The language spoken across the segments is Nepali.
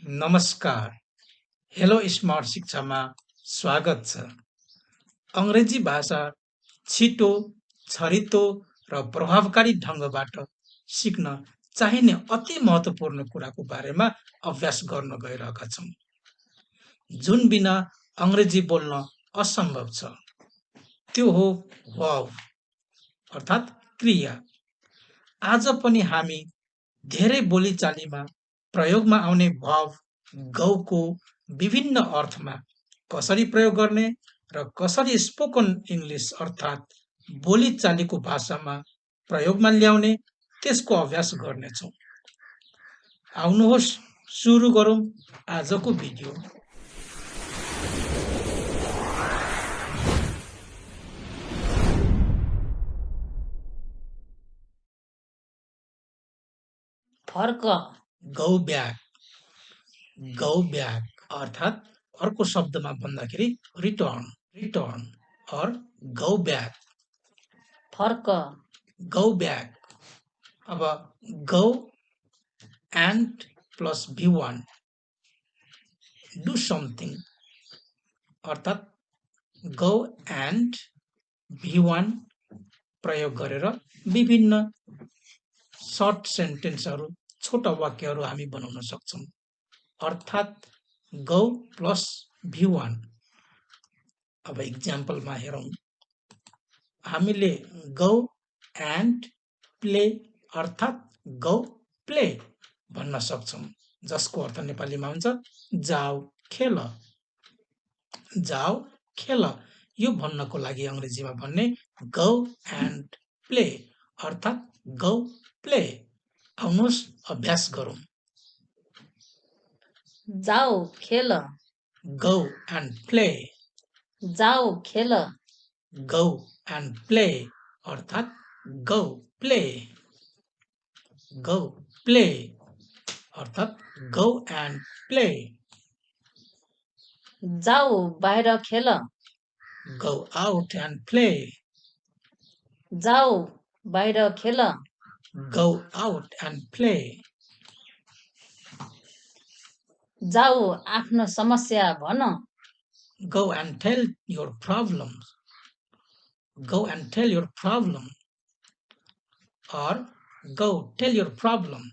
नमस्कार। हेलो स्मार्ट शिक्षामा स्वागत छ। अंग्रेजी भाषा छिटो, छरितो र प्रभावकारी ढङ्गबाट सिक्न चाहिने अति महत्त्वपूर्ण कुराको बारेमा अभ्यास गर्न गइरहेका छौँ, जुन बिना अंग्रेजी बोल्न असम्भव छ। त्यो हो वर्ब अर्थात् क्रिया। आज पनि हामी धेरै बोलीचालीमा प्रयोगमा आउने वर्ब गौको विभिन्न अर्थमा कसरी प्रयोग गर्ने र कसरी स्पोकन इङ्ग्लिस अर्थात् बोलीचालीको भाषामा प्रयोगमा ल्याउने त्यसको अभ्यास गर्नेछौँ। आउनुहोस् सुरु गरौँ आजको भिडियो। फर्क गौ ब्याक। गौ ब्याक अर्थात् अर्को शब्दमा भन्दाखेरि रिटर्न रिटर्न और गौ ब्याक फर्क गौ ब्याक। अब गौ and plus V1 do something अर्थात् गौ एन्ड V1 प्रयोग गरेर विभिन्न सर्ट सेन्टेन्सहरू छोटा वाक्यहरू हामी बनाउन सक्छौँ। अर्थात् गौ प्लस V1। अब इक्जाम्पलमा हेरौँ। हामीले गौ एन्ड प्ले अर्थात् गौ प्ले भन्न सक्छौँ, जसको अर्थ नेपालीमा हुन्छ जाऊ खेल। जाऊ खेल यो भन्नको लागि अंग्रेजीमा भन्ने गौ एन्ड प्ले अर्थात् गौ प्ले। आउनुहोस् अभ्यास गरौँ। जाऊ खेल गौ एन्ड प्ले। जाऊ खेल गौ एन्ड प्ले अर्थात् गौ प्ले। गौ प्ले अर्थात् गौ एन्ड प्ले। जाऊ बाहिर खेल गौ आउट एन्ड प्ले। जाऊ बाहिर खेल गौ आउट एन्ड प्ले। जाऊ आफ्नो समस्या भन Go and tell your problems. Go and tell your problem. Or go tell your problem.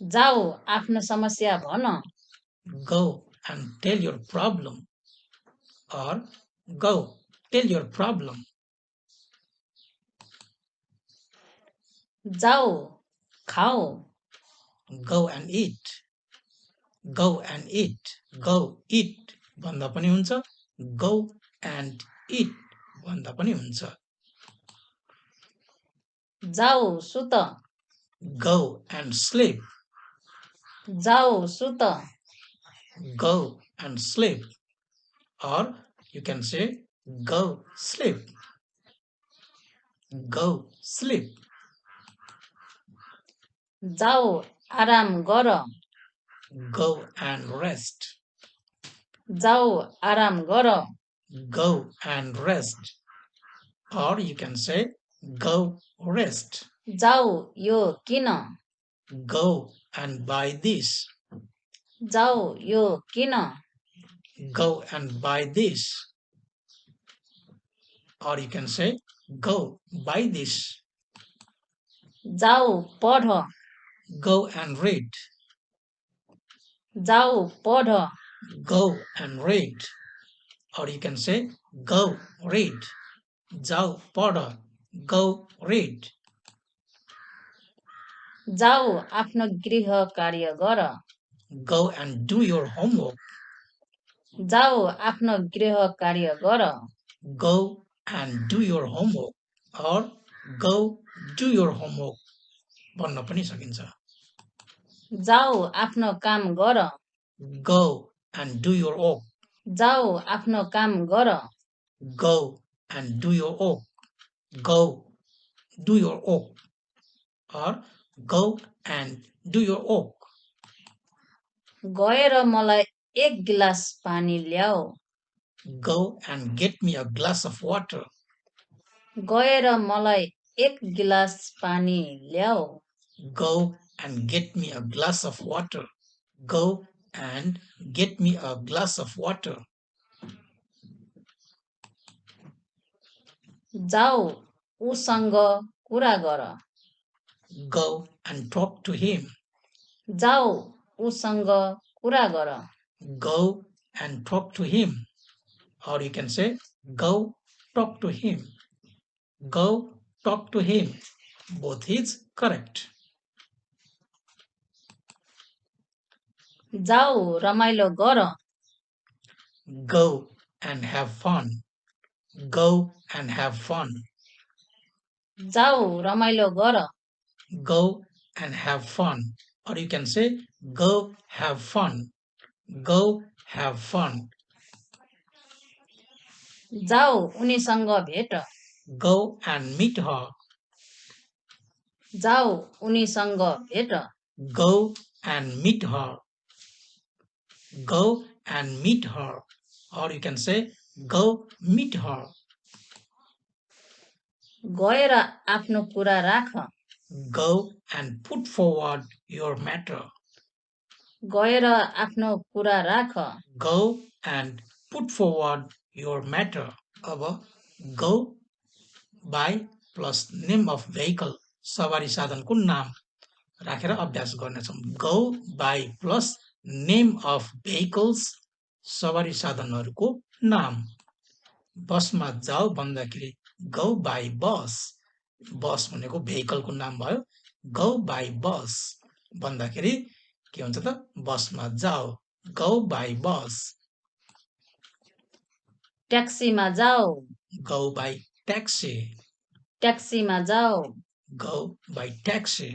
जाऊ आफ्नो समस्या भन Go and tell your problem. Or go tell your problem. जाऊ खाऊ Go and eat. Go and eat. Go eat भन्दा पनि हुन्छ, go and eat भन्दा पनि हुन्छ। जाऊ सुत Go and sleep. जाऊ सुत Go and sleep. Or you can say go sleep. Go sleep. जाऊ आराम गर Go and rest. जाऊ आराम गर Go and rest. Or you can say go rest. जाऊ यो किन Go and buy this. जाऊ यो किन Go and buy this. Or you can say go buy this. जाऊ पढ Go and read. जाऊ पढ Go and read. Or you can say go read. जाऊ पढ. Go read. जाऊ आफ्नो गृह कार्य गर Go and do your homework. जाऊ आफ्नो गृह कार्य गर Go and do your homework. Or go do your homework भन्न पनि सकिन्छ। जाऊ आफ्नो काम गर Go and do your work. जाऊ आफ्नो काम गर Go and do your work. Go do your work. Or go and do your work. गएर मलाई एक गिलास पानी ल्याऊ Go and get me a glass of water. गएर मलाई एक गिलास पानी ल्याऊ Go and get me a glass of water. Go and get me a glass of water. जाऊ उसँग कुरा गर Go and talk to him. जाऊ उसँग कुरा गर Go and talk to him. Or you can say, go talk to him. Go talk to him. Both is correct. जाऊ रमाइलो गर Go and have fun. Go and have fun. जाऊ रमाइलो गर Go and have fun. Or you can say, go have fun. Go have fun. जाऊ उनीसँग भेट Go and meet her. जाऊ उनीसँग भेट Go and meet her. Go and meet her. Or you can say, go meet her. गएर आफ्नो कुरा राख Go and put forward your matter. गएर आफ्नो कुरा राख Go and put forward your matter. अब go by plus name of vehicle सवारी साधनको नाम राखेर अभ्यास गर्नेछौँ. Go by plus name of vehicles सवारी साधनहरूको नाम. बसमा जाऊ भन्दाखेरि go by bus. बस भनेको भेहिकलको नाम भयो. Go by bus भन्दाखेरि के हुन्छ त बसमा जाऊ. Go by bus. ट्याक्सीमा जाऊ Go by taxi. ट्याक्सीमा जाऊ Go by taxi.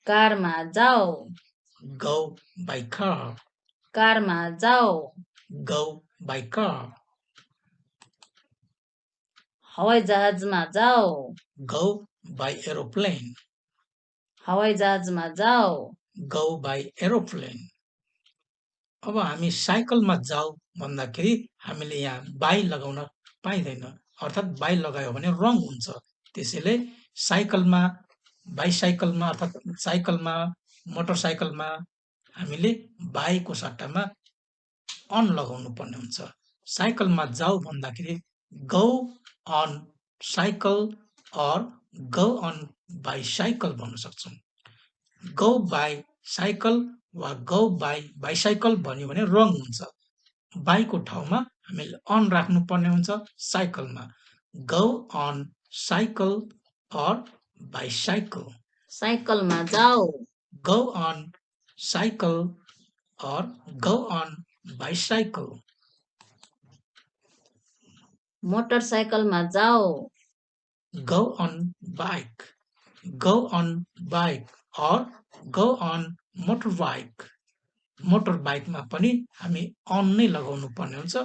कारमा जाऊ Go by car. कारमा जाऊ Go by car. हवाईजहाजमा जाऊ Go by aeroplane. हवाईजहाजमा जाऊ Go by aeroplane. अब हामी साइकलमा जाऊ भन्दाखेरि हामीले यहाँ बाई लगाउन पाइँदैन. अर्थात् बाई लगायो भने रङ हुन्छ. त्यसैले साइकलमा बाइसाइकलमा अर्थात् साइकलमा मोटरसाइकलमा हामीले बाईको सट्टामा अन लगाउनु पर्ने हुन्छ. साइकलमा जाऊ भन्दाखेरि go on cycle or go on bicycle भन्न सक्छौँ. go by cycle वा go by bicycle भन्यो भने रङ हुन्छ. बाइकको ठाउँमा हामीले अन राख्नु पर्ने हुन्छ साइकलमा. go on cycle or bicycle. साइकलमा जाऊ Go on cycle or go on bicycle. मोटरसाइकलमा जाऊ Go on bike. Go on bike or go on motorbike. Motor बाइकमा पनि हामी अन नै लगाउनु पर्ने हुन्छ.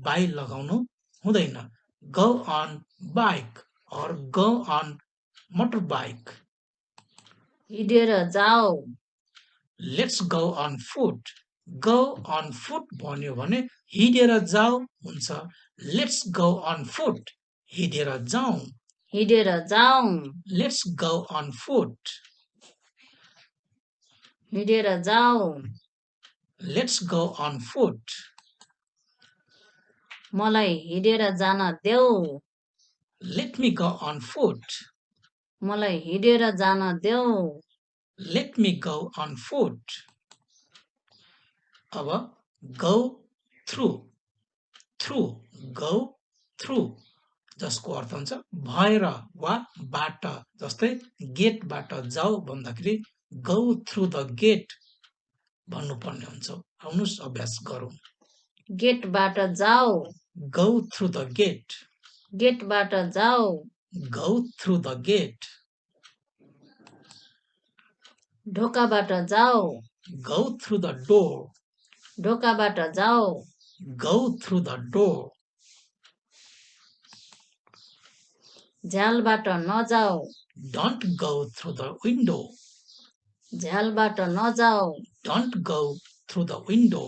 बाई लगाउनु हुँदैन. Go on bike or go on motorbike. हिँडेर जाऊ Let's go on foot. Go on foot भन्यो भने हिँडेर जाऊ हुन्छ. Let's go on foot. हिँडेर जाऊ. हिँडेर जाऊ Let's go on foot. हिँडेर जाऊ Let's go on foot. मलाई हिँडेर जान देऊ Let me go on foot. मलाई हिँडेर जान देऊ Let me go on foot. अब go through. Through. Go through. जसको अर्थ हुन्छ भएर वा बाट. जस्तै गेटबाट जाऊ भन्दाखेरि go through the gate भन्नुपर्ने हुन्छ. आउनुहोस् अभ्यास गरौँ. गेटबाट जाऊ Go through the gate. गेटबाट जाऊ Go through the gate. ढोकाबाट जाऊ Go through the door. ढोकाबाट जाऊ Go through the door. झ्यालबाट नजाऊ Don't go through the window. झ्यालबाट नजाऊ Don't go through the window.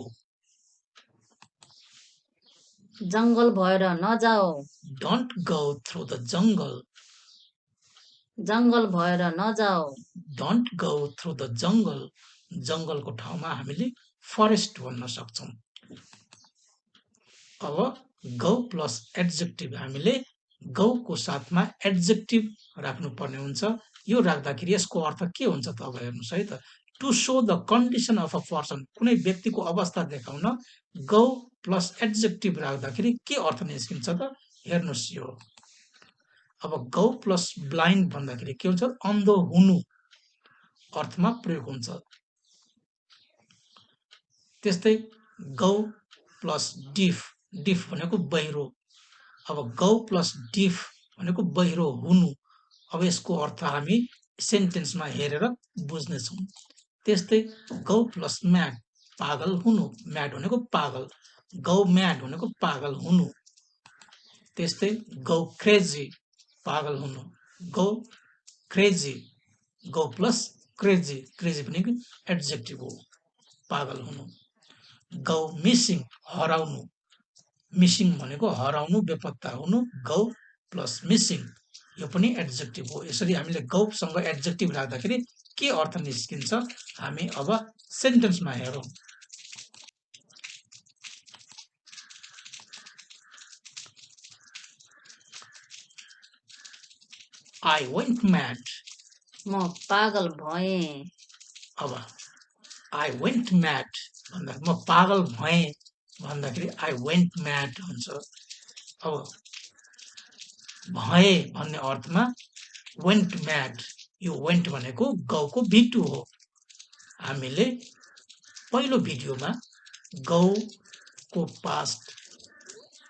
जङ्गल भएर नजाऊ Don't go through the jungle. जङ्गल भएर नजाऊ Don't go through the jungle. जंगलको ठाउँमा हामीले फरेस्ट भन्न सक्छौं। अब गौ प्लस एडजेक्टिभ हामीले गौको साथमा एडजेक्टिभ राख्नुपर्ने हुन्छ। यो राख्दाखेरि यसको अर्थ के हुन्छ त अब हेर्नुस् है त। To show the condition of a person, कुनै व्यक्तिको अवस्था देखाउन गौ प्लस एडजेक्टिभ राख्दाखेरि के अर्थ निस्किन्छ त हेर्नुस् यो। अब गौ प्लस ब्लाइन्ड भन्दाखेरि के हुन्छ, अन्धो हुनु अर्थमा प्रयोग हुन्छ। त्यस्तै गौ प्लस डिफ, डिफ भनेको बहिरो। अब गौ प्लस डिफ भनेको बहिरो हुनु। अब यसको अर्थ हामी सेन्टेन्समा हेरेर बुझ्नेछौँ। त्यस्तै गौ प्लस म्याड, पागल हुनु, म्याड भनेको पागल, गौ म्याड भनेको पागल हुनु। त्यस्तै गौ क्रेजी, पागल हुनु, गौ क्रेजी, गौ प्लस क्रेजी, क्रेजी भनेको एडजेक्टिभ हो, पागल हुनु। गौ मिसिङ, हराउनु, मिसिङ भनेको हराउनु, बेपत्ता हुनु, गौ प्लस मिसिङ यो पनि एडजेक्टिभ हो। यसरी हामीले गौसँग एडजेक्टिभ राख्दाखेरि के अर्थ निस्किन्छ हामी अब सेन्टेन्समा हेरौँ। I went mad, म पागल भएँ। अब I went mad भन्दा म पागल भएँ भन्दाखेरि I went mad हुन्छ। अब भए भन्ने अर्थमा went mad, यो went भनेको गौको भिटु हो। हामीले पहिलो भिडियोमा गौको past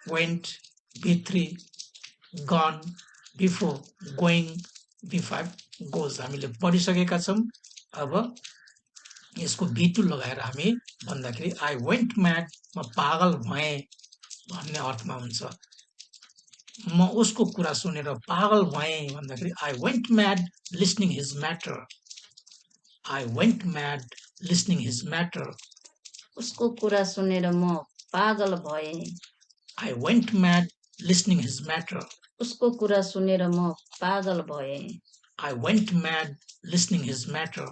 went, V3, gone, V4, going, V5, goes हामीले पढिसकेका छौँ। अब यसको भिटु लगाएर हामी भन्दाखेरि I went mad, म पागल भएँ भन्ने अर्थमा हुन्छ। म उसको कुरा सुनेर पागल भएँ भन्दाखेरि I went mad listening his matter, I went mad listening his matter, उसको कुरा सुनेर म पागल भएँ। I went mad listening his matter, उसको कुरा सुनेर म पागल भएँ। I went mad listening his matter.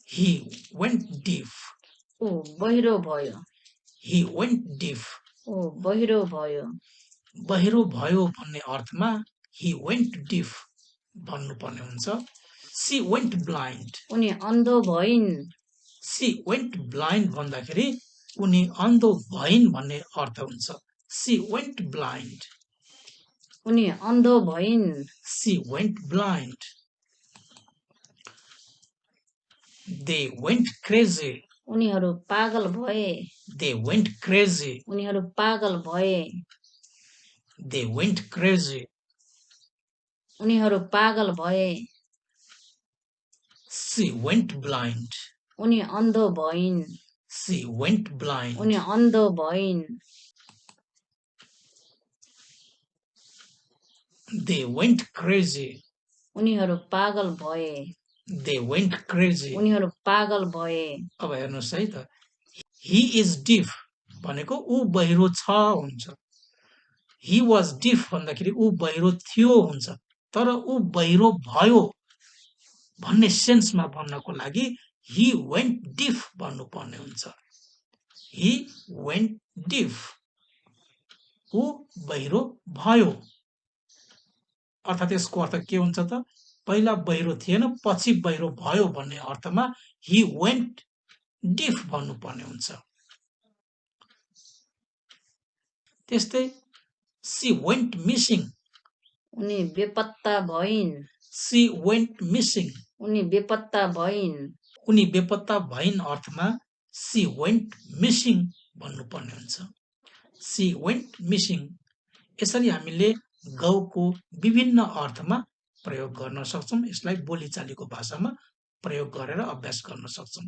He went deaf, ऊ बहिरो भयो। he went deaf, ऊ बहिरो भयो। बहिरो भयो भन्ने अर्थमा he went deaf भन्नुपर्ने हुन्छ। She went blind, उनी अन्धो भइन्। she went blind भन्दाखेरि उनी अन्धो भइन् भन्ने अर्थ हुन्छ। She went blind, उनी अन्धो भइन्। she went blind. They went crazy, उनीहरू पागल भए। they went crazy, उनीहरू पागल भए। they went crazy. उनीहरू पागल भए। She went blind, उनी अन्धो भइन्। she went blind. उनी अन्धो भइन्। They went crazy, उनीहरू पागल भए। they went crazy. उनीहरू पागल भए। अब हेर्नुहोस् है त, he is deaf भनेको ऊ बहिरो छ हुन्छ। he was deaf भन्दाखेरि ऊ बहिरो थियो हुन्छ। तर ऊ बहिरो भयो भन्ने सेन्समा भन्नको लागि he went deaf भन्नुपर्ने हुन्छ। he went deaf, ऊ बहिरो भयो। अर्थात् यसको अर्थ के हुन्छ त, पहिला बहिरो थिएन पछि बहिरो भयो भन्ने अर्थमा he went deaf भन्नुपर्ने हुन्छ। त्यस्तै she went missing, उनी बेपत्ता भइन्। she went missing, उनी बेपत्ता भइन्। उनी बेपत्ता भइन् अर्थमा she went missing भन्नुपर्ने हुन्छ। she went missing। यसरी हामीले गौको विभिन्न अर्थमा प्रयोग गर्न सक्छौँ। यसलाई बोलीचालीको भाषामा प्रयोग गरेर अभ्यास गर्न सक्छौँ।